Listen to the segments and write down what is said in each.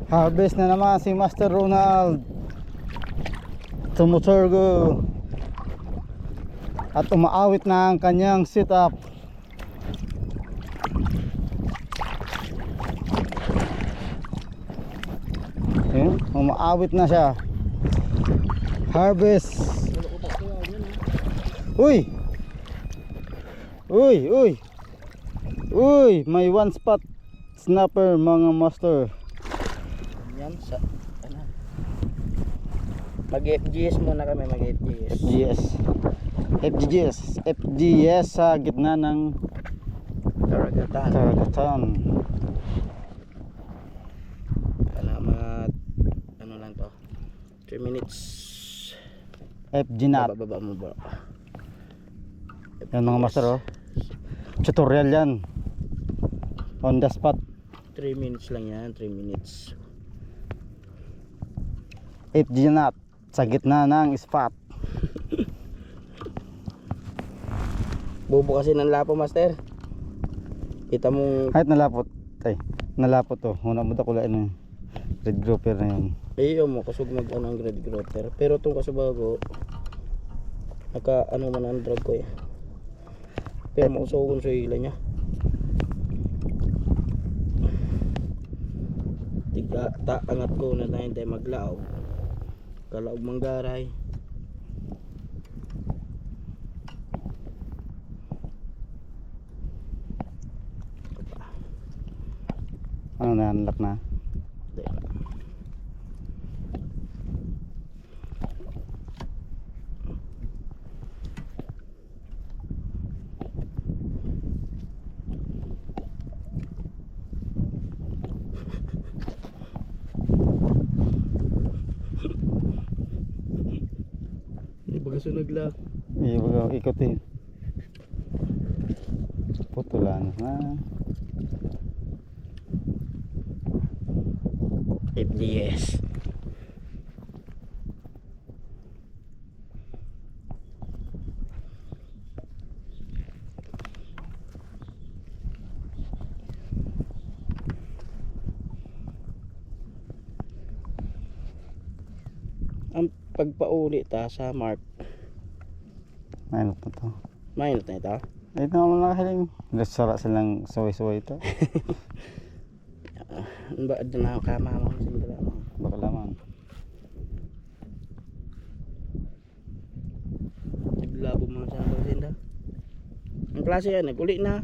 Harvest na naman si Master Ronald. Tumuturgo at umaawit na ang kanyang setup. Ayun, umaawit na siya. Harvest. Uy! Uy! Uy! Uy! May one spot snapper mga master. Yan sa ano. Mag-FGS muna kami, mag-FGS. FGS sa gitna ng Karagatan. Mga ano lang to. 3 minutes. FGNAT. Baba mo ba? Yan mga master oh. Tutorial yan. On the spot. 3 minutes lang yan, 3 minutes. FGNAT sa gitna ng spot. Bubo kasi ng lapo, master. Kita mo. Kahit nalapot. Ay, nalapot to. Una mo kulain yung red grouper na yun. Iyo mo kusog mag ano ang grade grotter. Pero tong kasubago naka ano man ang drag ko eh. Pero mausugon sa ila niya. Tiga ta angat ko na tayo tayo maglaaw. Kalaog manggaray. Ano na, unlock na? Di na. Hindi ba kasi nagla? Iya baga ikot eh. Putulan ha. FDS. Ang pagpauli ta sa mark. Ayun na to. Mainit na ito. Ito naman nakahiling. Sara silang suway-suway ito. Ba na kama mo sila mo. Baka laman. Naglabo mga sa sinda. Ang klase yan, uli na.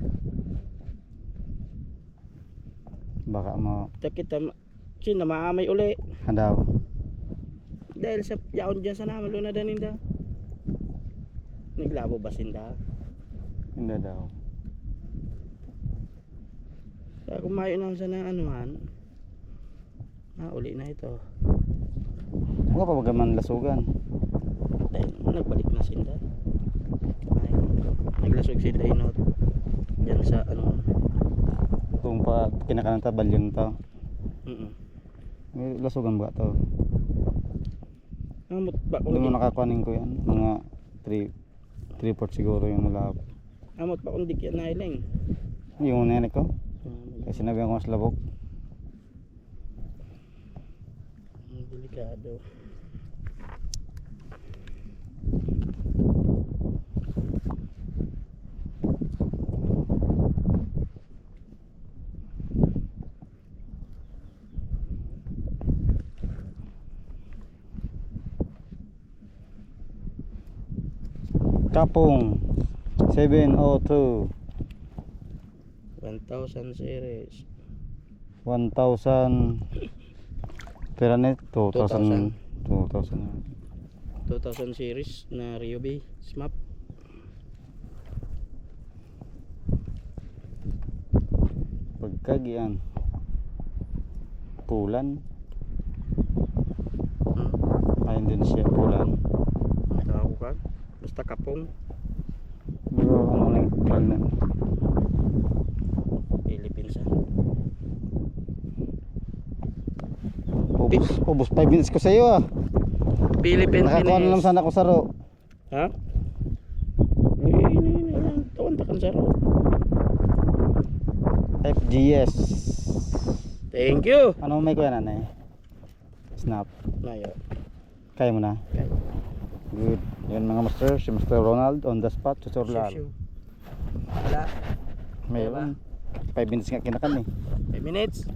Baka mo Kita sino maamay uli. hadaw. Dahil sa yaon dyan sa naman luna daninda. Naglabo ba sinda? Hindi daw. Kaya kumayo na sa na anuhan. Uli na ito. Huwag pa bagaman lasugan. Dahil nagbalik na sinda. Ay, naglasog sila inot. Diyan sa ano. Kung pa kinakananta balyon to. May lasugan ba to? Amot ba Hindi mo kung nakakuanin ko yan. Mga 3-4 siguro yung nalap. amot ba kung di kaya nailing. Yung nenek ko. Kasi sinabi ko mas labok. Delikado. Kapong 702 1,000 series. 1,000 pera net 2,000 2,000 series na Ryobi SMAP. pagkagian pulan ayun din siya pulan Nakakakukan. Basta kapong. pero ano na yung plan na Philippines ah. ubos 5 minutes ko sa iyo ah. Philippines. Nakakuha na lang sana ako saro. Ha? Tawan takan saro. FGS Thank you. Ano may kuya nanay? Snap. Nayo. Kaya mo na? Kaya. Good. Yan mga master, si Mr. Ronald on the spot, tutorial. Wala. Mayroon. 5 minutes nga kinakan eh. 5 minutes.